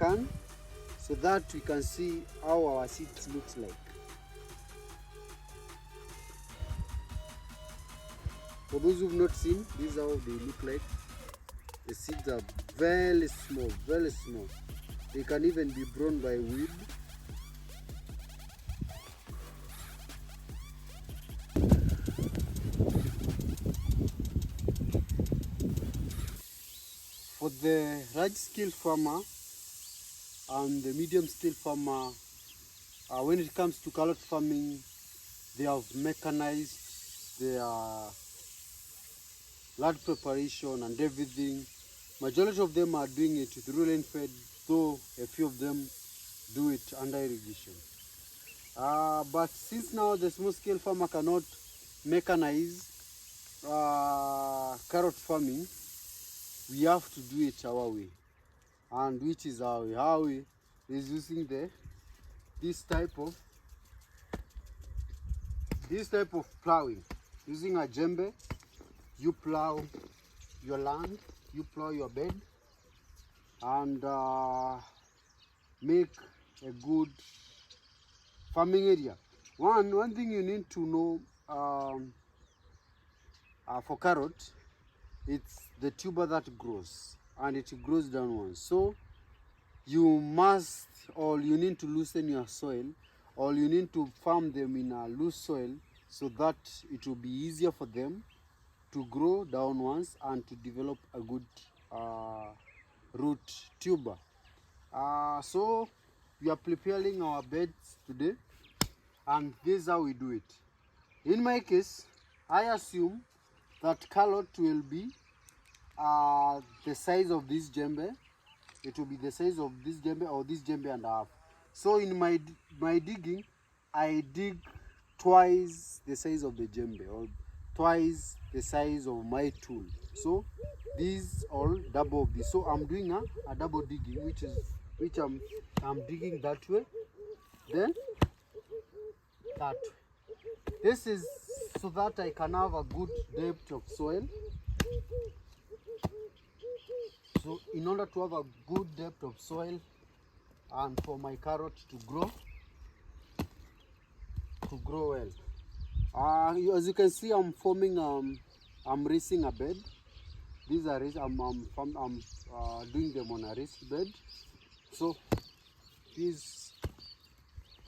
can, so that we can see how our seeds looks like. For those who've not seen, this is how they look like. The seeds are very small, very small. They can even be grown by weed. For the large scale farmer and the medium scale farmer, when it comes to carrot farming, they have mechanized their land preparation and everything. Majority of them are doing it with ruling fed, though a few of them do it under irrigation. But since now the small scale farmer cannot mechanize carrot farming, we have to do it our way. And which is our way? Our way is using this type of plowing. Using a djembe, you plow your land, you plow your bed, and make a good farming area. One thing you need to know for carrot, it's the tuber that grows, and it grows downwards. So you must, or you need to loosen your soil, or you need to farm them in a loose soil so that it will be easier for them to grow downwards and to develop a good root tuber. So we are preparing our beds today, and this is how we do it. In my case, I assume that carrot will be the size of this djembe. It will be the size of this djembe or this djembe and a half. So in my digging, I dig twice the size of the djembe, or twice the size of my tool. So these all double of this. So I'm doing a double digging, which I'm digging that way, then that way. This is so that I can have a good depth of soil. So in order to have a good depth of soil and for my carrot to grow well. As you can see, I'm forming I'm raising a bed. These are I'm doing them on a raised bed. So this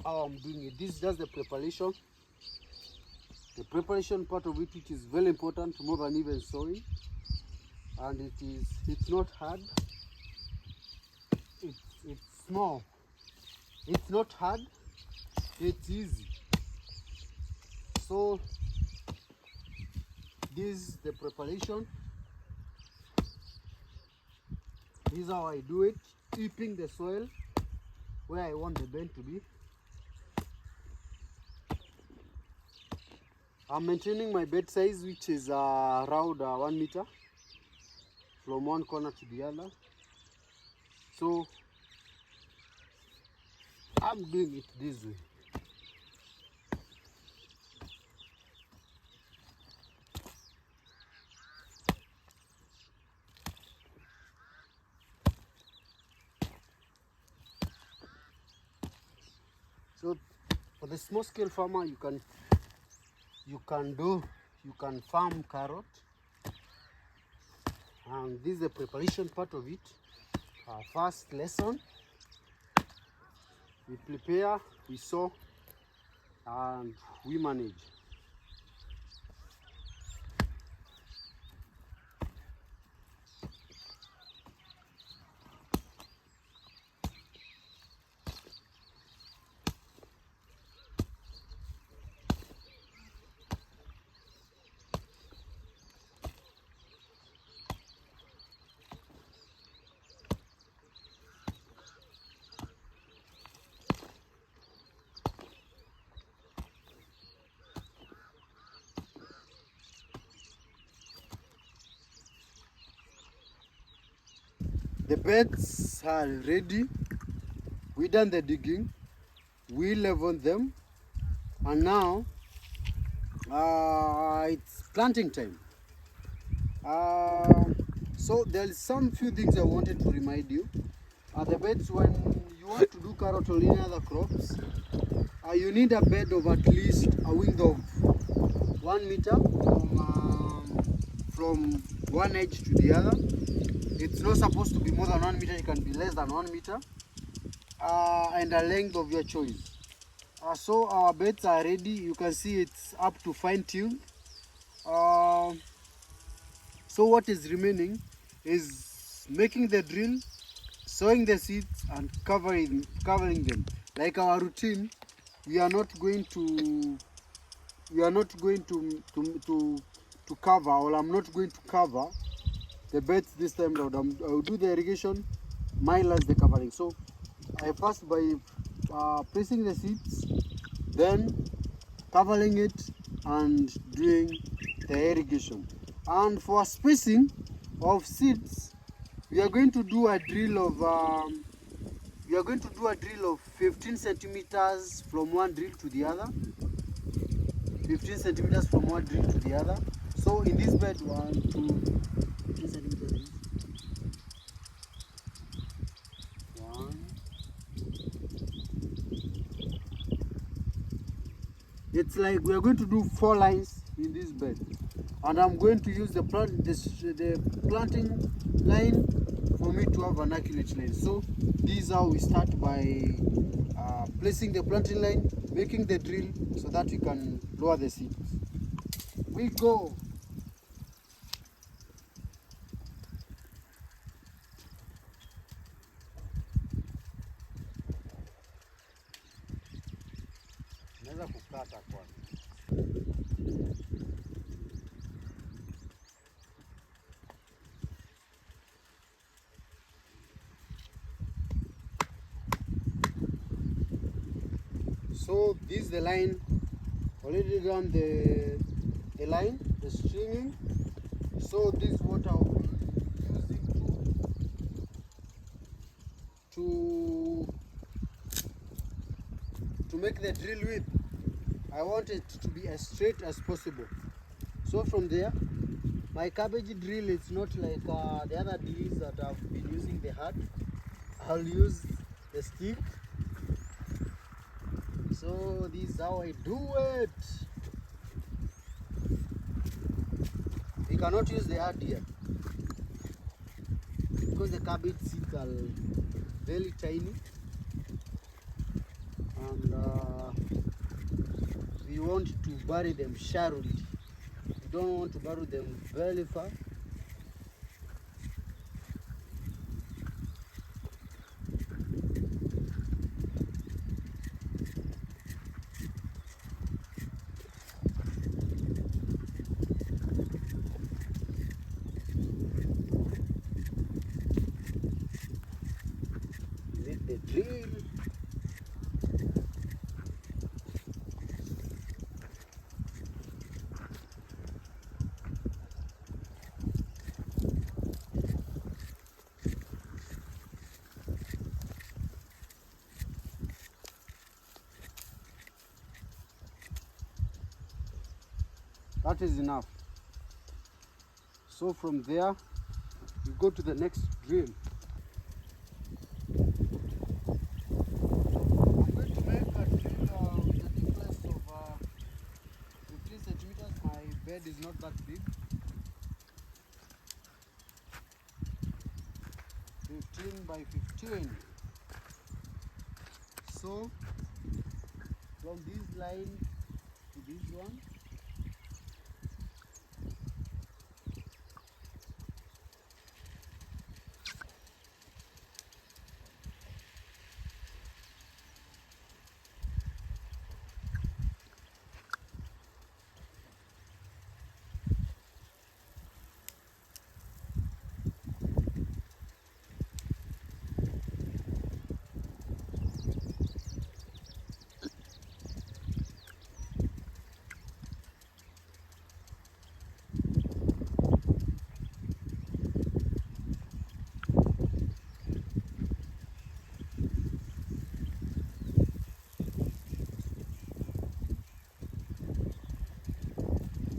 how I'm doing it. This is just the preparation. The preparation part of it, which is very important, more than even sowing. And it's not hard. It's small. It's not hard. It's easy. So this is the preparation. This is how I do it, keeping the soil where I want the bed to be. I'm maintaining my bed size, which is around 1 meter from one corner to the other. So I'm doing it this way. So for the small scale farmer, you can farm carrot, and this is the preparation part of it. Our first lesson, we prepare, we sow, and we manage. The beds are ready. We done the digging, we leveled them, and now it's planting time. So there is some few things I wanted to remind you. The beds, when you want to do carrot or any other crops, you need a bed of at least a width of 1 meter from one edge to the other. It's not supposed to be more than 1 meter, it can be less than 1 meter, and a length of your choice. So our beds are ready. You can see it's up to fine tune. So what is remaining is making the drill, sowing the seeds, and covering them. Like our routine, we are not going to cover, or I'm not going to cover the beds this time round. I will do the irrigation, mile as the covering. So I first by placing the seeds, then covering it and doing the irrigation. And for spacing of seeds, we are going to do a drill of 15 centimeters from one drill to the other. 15 centimeters from one drill to the other. So in this bed, 1, 2, 15 centimeters. 1. It's like we are going to do 4 lines in this bed, and I'm going to use the planting line for me to have an accurate line. So this is how we start, by placing the planting line, making the drill so that we can lower the seeds. We go. Naweza kukata kwanza. So this is the line, already done the line, the stringing. So this is what I'll be using to make the drill width. I want it to be as straight as possible. So from there, my cabbage drill is not like the other drills that I've been using the hard. I'll use the stick. So this is how I do it. We cannot use the hard here because the cabbage seeds are very tiny, and we want to bury them shallowly. We don't want to bury them very far. The drill. That is enough. So from there, you go to the next drill. Bed is not that big. 15 by 15. So from this line to this one,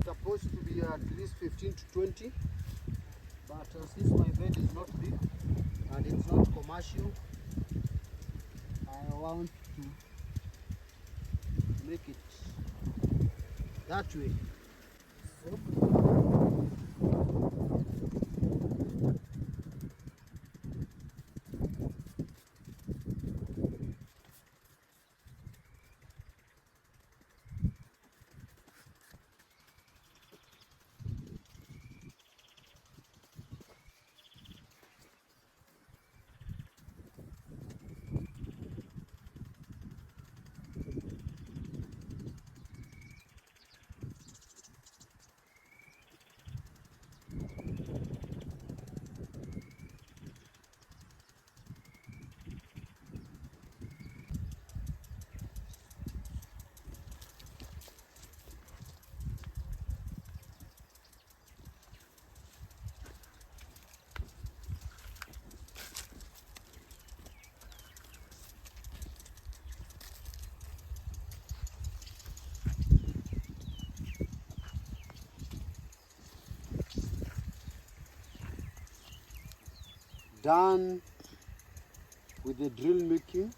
supposed to be at least 15 to 20, but since my bed is not big, and it's not commercial. I want to make it that way. So, done with the drill making,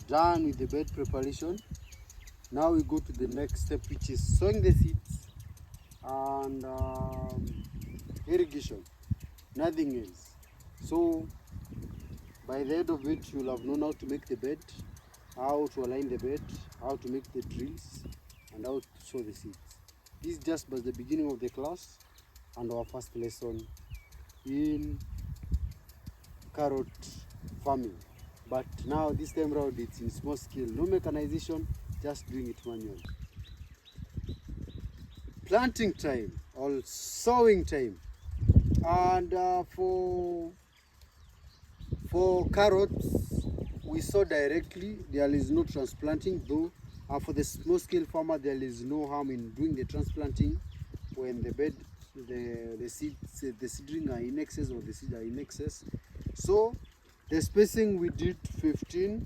done with the bed preparation. Now we go to the next step, which is sowing the seeds and irrigation, nothing else. So by the end of it, you'll have known how to make the bed, how to align the bed, how to make the drills, and how to sow the seeds. This just was the beginning of the class and our first lesson in carrot farming. But now this time around it's in small scale, no mechanization, just doing it manually. Planting time or sowing time, and for carrots we sow directly. There is no transplanting, though for the small scale farmer there is no harm in doing the transplanting when the bed, the seeds, the seedling are in excess or the seeds are in excess. So the spacing we did 15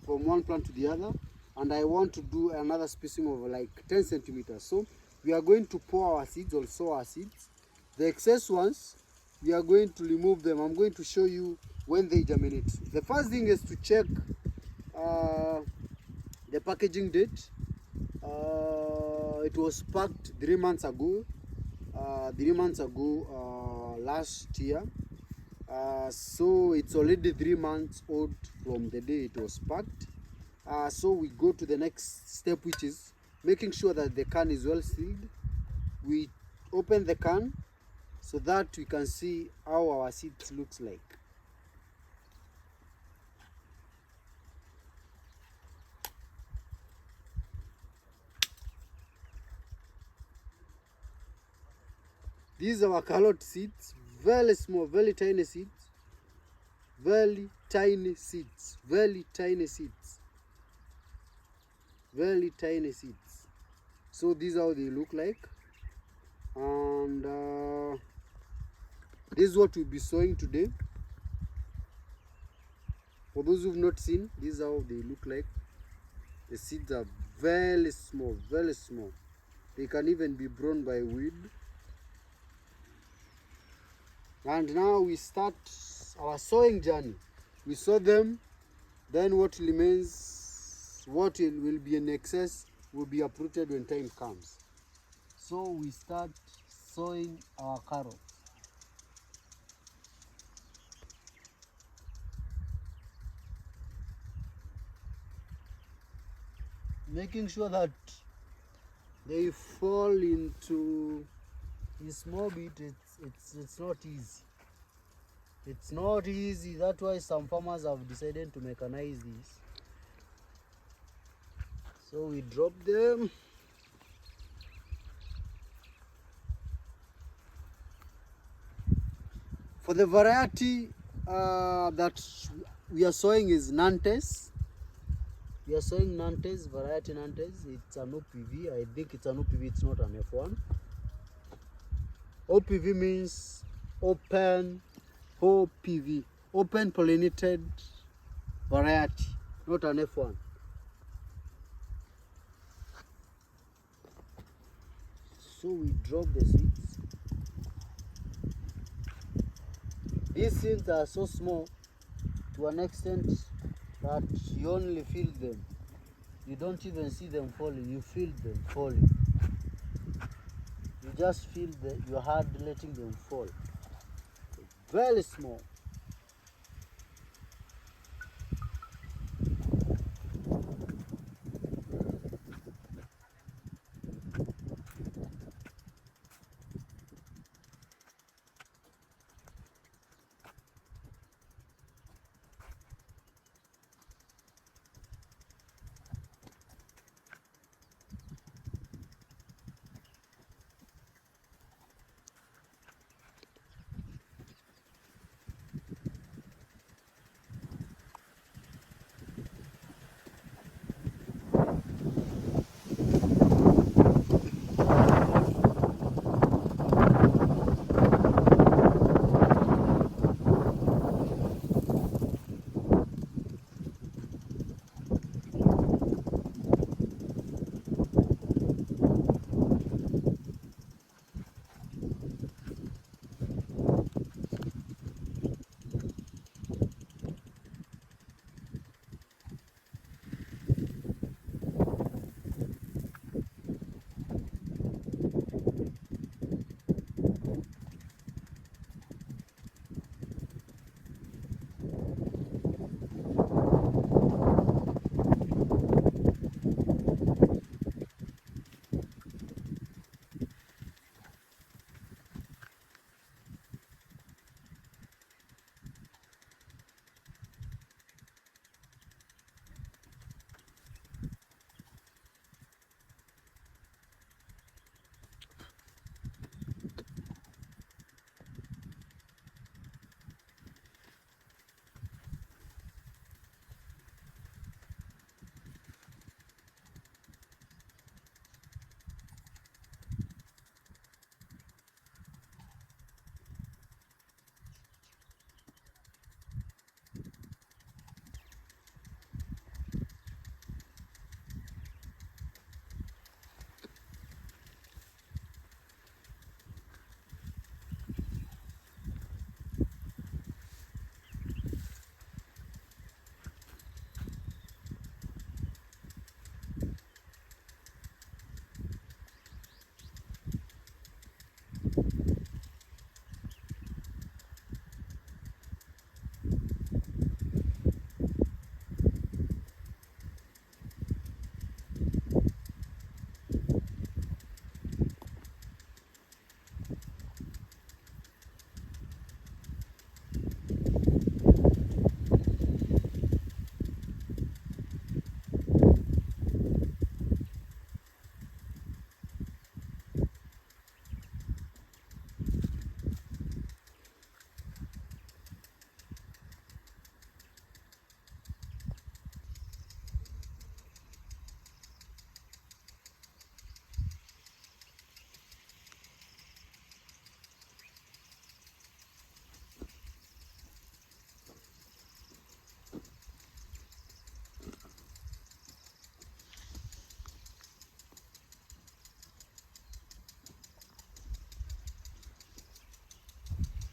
from one plant to the other, and I want to do another spacing of like 10 centimeters. So we are going to pour our seeds or sow our seeds. The excess ones, we are going to remove them. I'm going to show you when they germinate. The first thing is to check the packaging date. It was packed 3 months ago. 3 months ago, last year. So it's already 3 months old from the day it was packed. So we go to the next step, which is making sure that the can is well sealed. We open the can so that we can see how our seeds looks like. These are our carrot seeds, very small, very tiny seeds, very tiny seeds, very tiny seeds, very tiny seeds. So these are how they look like, and this is what we'll be sowing today. For those who've not seen, this is how they look like. The seeds are very small, very small. They can even be grown by weed. And now we start our sowing journey. We sow them, then what remains, what will be in excess, will be uprooted when time comes. So we start sowing our carrots. Making sure that they fall into a small bit, it's not easy. It's not easy. That's why some farmers have decided to mechanize this. So we drop them. For the variety that we are sowing is Nantes. We are sowing Nantes, variety Nantes. It's an OPV. I think it's an OPV, it's not an F1. OPV means open, OPV, open pollinated variety, not an F1. So we drop the seeds. These seeds are so small to an extent that you only feel them. You don't even see them falling, you feel them falling. You just feel your heart letting them fall. Very small.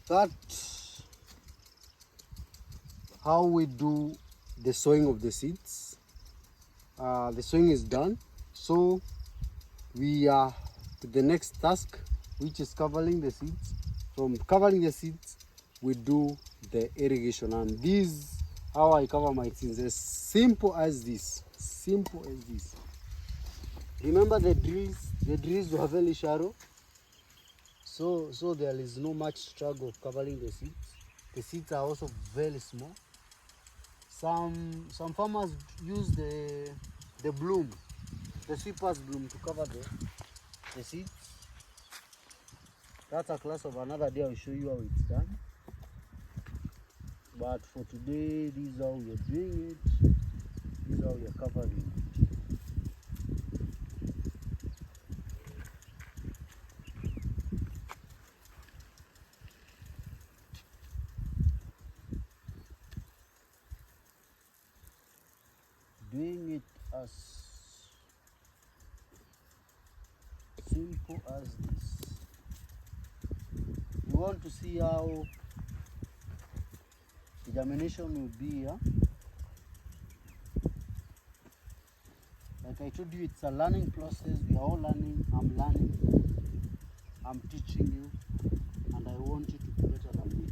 That's how we do the sowing of the seeds. The sowing is done, so we are to the next task, which is covering the seeds. From covering the seeds, we do the irrigation, and this how I cover my seeds. As simple as this. Simple as this. Remember the drills? The drills were very shallow, so there is no much struggle of covering the seeds. The seeds are also very small. Some farmers use the bloom, the sweeper's bloom, to cover the seeds. That's a class of another day. I'll show you how it's done. But for today, this is how we are doing it. This is how we are covering it. Doing it as simple as this. You want to see how The germination will be here. Like I told you, it's a learning process. We are all learning. I'm learning. I'm teaching you, and I want you to be better than me.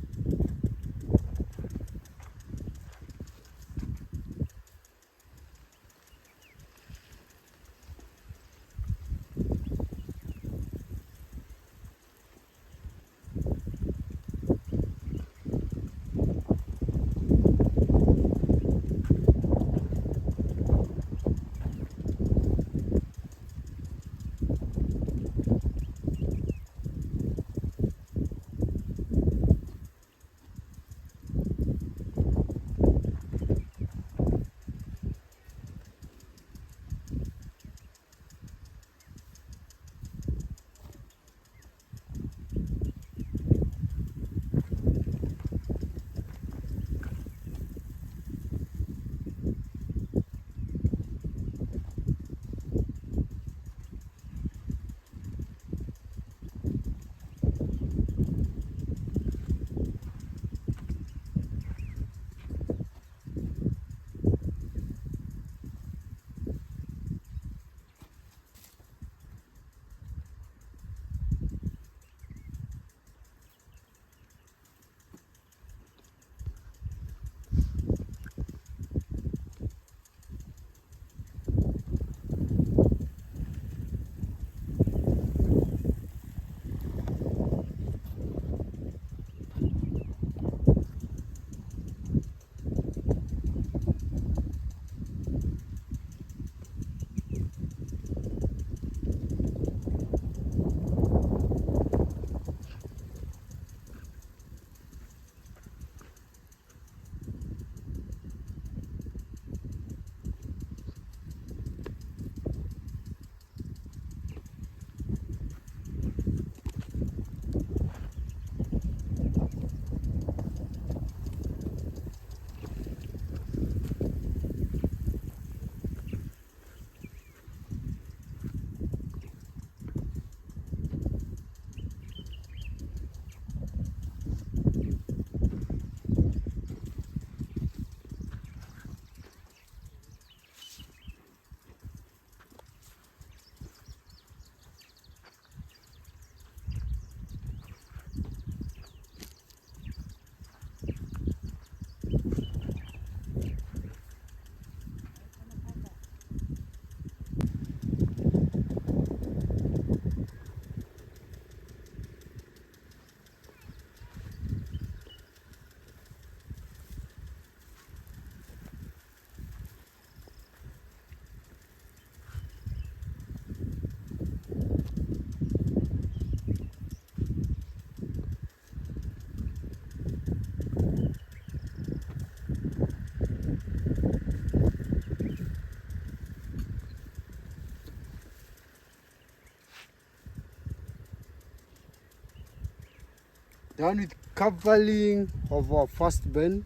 Done with covering of our first bin,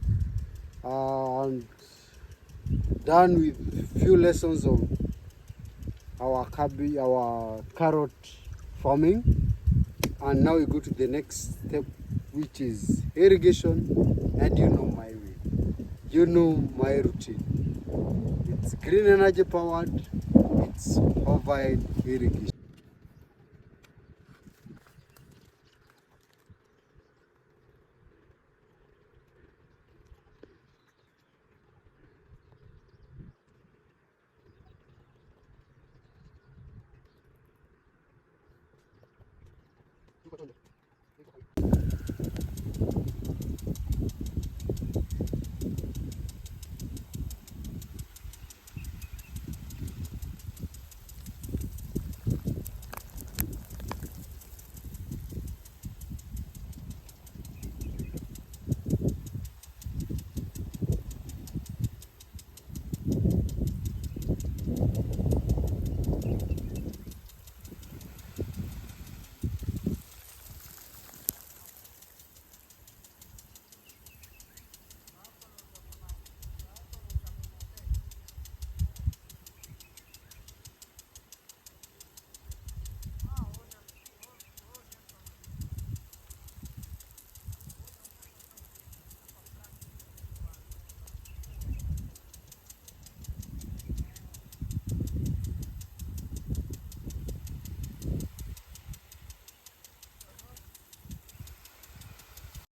and done with few lessons of our carrot farming, and now we go to the next step, which is irrigation. And you know my way, you know my routine. It's green energy powered, it's overhead irrigation.